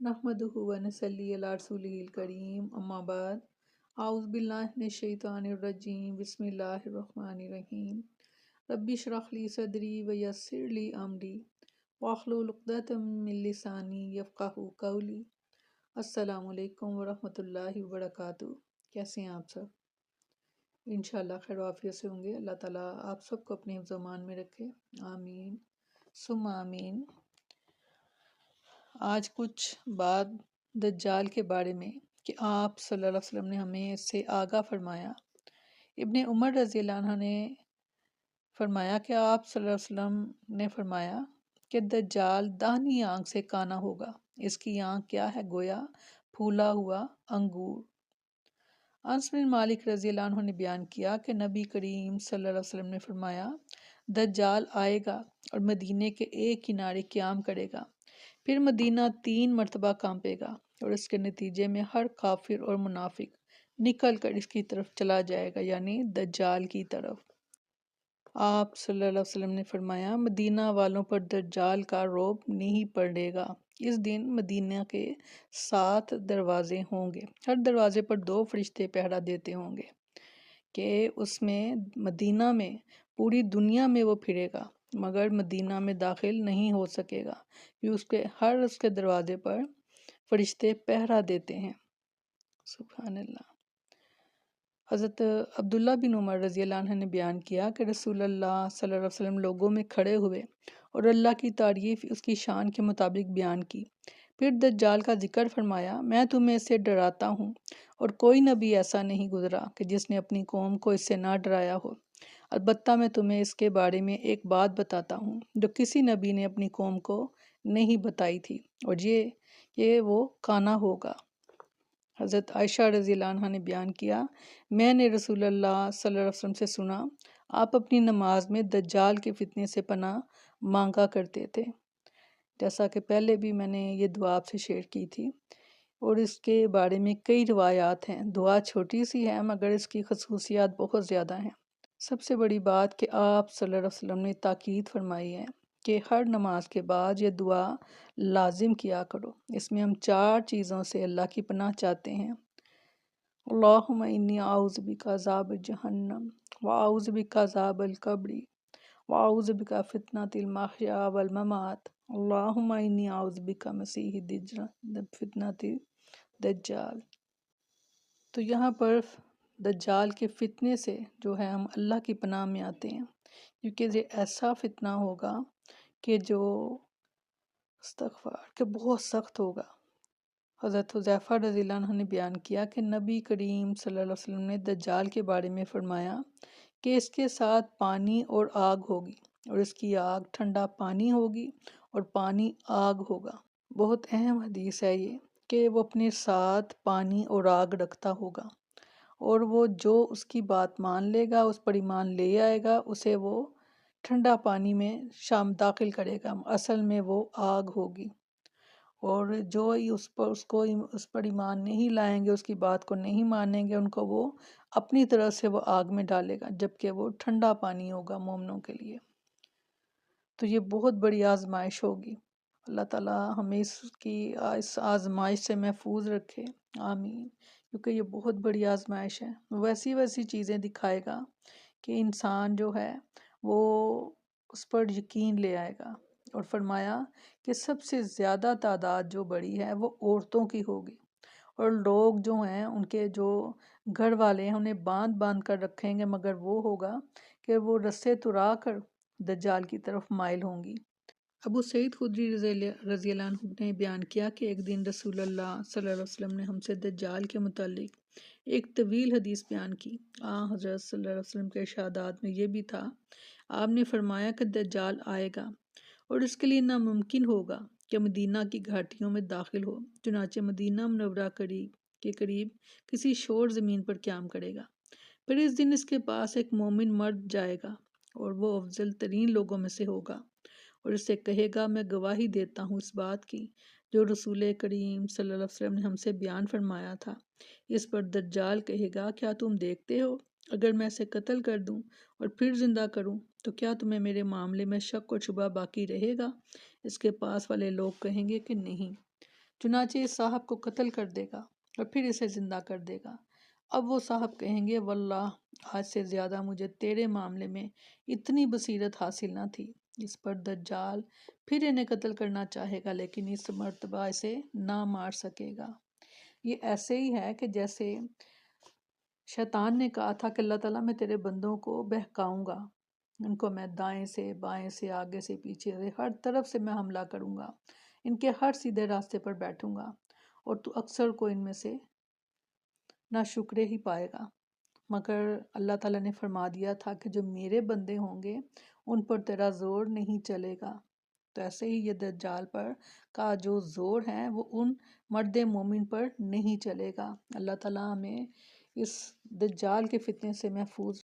नहमदुहु व नसल्ली अला रसूलिल करीम अम्मा बाद आउज़ु बिल्लाहि मिनश शैतानिर रजीम बिस्मिल्लाहिर रहमानिर रहीम रब्बि इश्रह ली सदरी व यस्सिर ली अमरी वाहलुल उक़दतम मिन लिसानी यफ़क़हू क़ौली। अस्सलामु अलैकुम व रहमतुल्लाहि व बरकातुहू। कैसे हैं आप सब? इंशाअल्लाह खैर आफियत से होंगे। अल्लाह ताला आप सबको अपने हिफ्ज़ व अमान में रखे, आमीन सुम्मा आमीन। आज कुछ बात दज्जाल के बारे में कि आप सल्लल्लाहु अलैहि वसल्लम ने हमें इससे आगाह फरमाया। इब्ने उमर रज़ियल्लाहु अन्हु ने फरमाया कि आप सल्लल्लाहु अलैहि वसल्लम ने फरमाया कि दज्जाल दाहिनी आंख से काना होगा। इसकी आंख क्या है? गोया फूला हुआ अंगूर। अनस बिन मालिक रज़ियल्लाहु अन्हु ने बयान किया कि नबी करीम सल्लल्लाहु अलैहि वसल्लम ने फरमाया, दज्जाल आएगा और मदीने के एक किनारे क़याम करेगा, फिर मदीना 3 मरतबा कांपेगा और इसके नतीजे में हर काफिर और मुनाफिक निकल कर इसकी तरफ चला जाएगा, यानी दज्जाल की तरफ। आप सल्लल्लाहु अलैहि वसल्लम ने फरमाया, मदीना वालों पर दज्जाल का रौब नहीं पड़ेगा। इस दिन मदीना के 7 दरवाजे होंगे, हर दरवाजे पर 2 फरिश्ते पहरा देते होंगे कि उसमें मदीना में पूरी दुनिया में वो फिरेगा मगर मदीना में दाखिल नहीं हो सकेगा कि उसके दरवाजे पर फरिश्ते पहरा देते हैं। सुभान अल्लाह। हज़रत अब्दुल्ला बिन उमर रज़ियल्लाहु अन्हु ने बयान किया कि रसूलुल्लाह सल्लल्लाहु अलैहि वसल्लम लोगों में खड़े हुए और अल्लाह की तारीफ़ उसकी शान के मुताबिक बयान की। फिर दज्जाल का जिक्र फरमाया, मैं तुम्हें इससे डराता हूँ और कोई नबी ऐसा नहीं गुजरा कि जिसने अपनी कौम को इससे ना डराया हो। अलबत्ता मैं तुम्हें इसके बारे में एक बात बताता हूँ जो किसी नबी ने अपनी कौम को नहीं बताई थी, और ये वो काना होगा। हज़रत आयशा रज़ियल्लाहु अन्हा ने बयान किया, मैंने रसूलुल्लाह सल्लल्लाहु अलैहि वसल्लम से सुना, आप अपनी नमाज में दज्जाल के फितने से पनाह मांगा करते थे। जैसा कि पहले भी मैंने ये दुआ आपसे शेयर की थी और इसके बारे में कई रिवायात हैं। दुआ छोटी सी है मगर इसकी खसूसियात बहुत ज़्यादा हैं। सबसे बड़ी बात कि आप सल्लल्लाहु अलैहि वसल्लम ने ताकीद फरमाई है कि हर नमाज के बाद ये दुआ लाजिम किया करो। इसमें हम 4 चीज़ों से अल्लाह की पनाह चाहते हैं। अल्लाहुम्मा इन्नी आऊज़ु बिका अज़ाब जहन्नम व आऊज़ु बिका अज़ाबल कब्री व आऊज़ु बिका फितनतिल महया वल ममात। अल्लाहुम्मा इन्नी आऊज़ु बिका मसीह फितनतिल दज्जाल। तो यहाँ पर दज्जाल के फितने से जो है हम अल्लाह की पनाह में आते हैं, क्योंकि ये ऐसा फितना होगा कि जो इस्तग़फ़ार के बहुत सख्त होगा। हज़रत हुज़ैफ़ा रज़ियल्लाहु अन्हु ने बयान किया कि नबी करीम सल्लल्लाहु अलैहि वसल्लम ने दज्जाल के बारे में फरमाया कि इसके साथ पानी और आग होगी और इसकी आग ठंडा पानी होगी और पानी आग होगा। बहुत अहम हदीस है ये कि वो अपने साथ पानी और आग रखता होगा और वो जो उसकी बात मान लेगा, उस पर ईमान ले आएगा, उसे वो ठंडा पानी में शाम दाखिल करेगा, असल में वो आग होगी। और जो ही उस पर ईमान नहीं लाएंगे, उसकी बात को नहीं मानेंगे, उनको वो अपनी तरफ से वो आग में डालेगा, जबकि वो ठंडा पानी होगा मोमिनों के लिए। तो ये बहुत बड़ी आजमाइश होगी। अल्लाह ताला हमें इस आजमाइश से महफूज रखे, आमीन। क्योंकि ये बहुत बड़ी आजमाइश है। वैसी वैसी चीज़ें दिखाएगा कि इंसान जो है वो उस पर यकीन ले आएगा। और फरमाया कि सबसे ज़्यादा तादाद जो बड़ी है वो औरतों की होगी, और लोग जो हैं उनके जो घर वाले हैं उन्हें बांध बांध कर रखेंगे, मगर वो होगा कि वो रस्से तुरा कर दज्जाल की तरफ माइल होंगी। अबू सईद खुदरी रज़ियल्लाहु अन्हु ने बयान किया कि एक दिन रसूलुल्लाह सल्लल्लाहु अलैहि वसल्लम ने हमसे दज्जाल के मुतालिक एक तवील हदीस बयान की। हज़रत सल्लल्लाहु अलैहि वसल्लम के इरशादात में ये भी था, आपने फरमाया कि दज्जाल आएगा और इसके लिए नामुमकिन होगा कि मदीना की घाटियों में दाखिल हो। चुनाचे मदीना मुनव्वरा के करीब किसी शोर ज़मीन पर क़याम करेगा। फिर इस दिन इसके पास एक मोमिन मर्द जाएगा और वो अफजल तरीन लोगों में से होगा और इससे कहेगा, मैं गवाही देता हूँ इस बात की जो रसूल करीम सल्लल्लाहु अलैहि वसल्लम ने हमसे बयान फरमाया था। इस पर दज्जाल कहेगा, क्या तुम देखते हो अगर मैं इसे कत्ल कर दूं और फिर जिंदा करूं तो क्या तुम्हें मेरे मामले में शक और शुबा बाकी रहेगा? इसके पास वाले लोग कहेंगे कि नहीं। چنانچہ اس صاحب کو قتل کر دے گا اور پھر اسے زندہ کر دے گا۔ اب وہ صاحب کہیں گے واللہ آج سے زیادہ مجھے تیرے معاملے میں اتنی بصیرت حاصل نہ تھی۔ اس پر دجال پھر انہیں قتل کرنا چاہے گا لیکن اس مرتبہ اسے نہ مار سکے گا۔ یہ ایسے ہی ہے کہ جیسے شیطان نے کہا تھا کہ اللہ تعالیٰ میں تیرے بندوں کو بہکاؤں گا، ان کو میں دائیں سے بائیں سے آگے سے پیچھے سے ہر طرف سے میں حملہ کروں گا، ان کے ہر سیدھے راستے پر بیٹھوں گا اور تو اکثر کو ان میں سے ناشکرے ہی پائے گا۔ مگر اللہ تعالیٰ نے فرما دیا تھا کہ جو میرے بندے ہوں گے ان پر تیرا زور نہیں چلے گا۔ تو ایسے ہی یہ دجال پر کا جو زور ہے وہ ان مرد مومن پر نہیں چلے گا۔ اللہ تعالیٰ ہمیں اس دجال کے فتنے سے محفوظ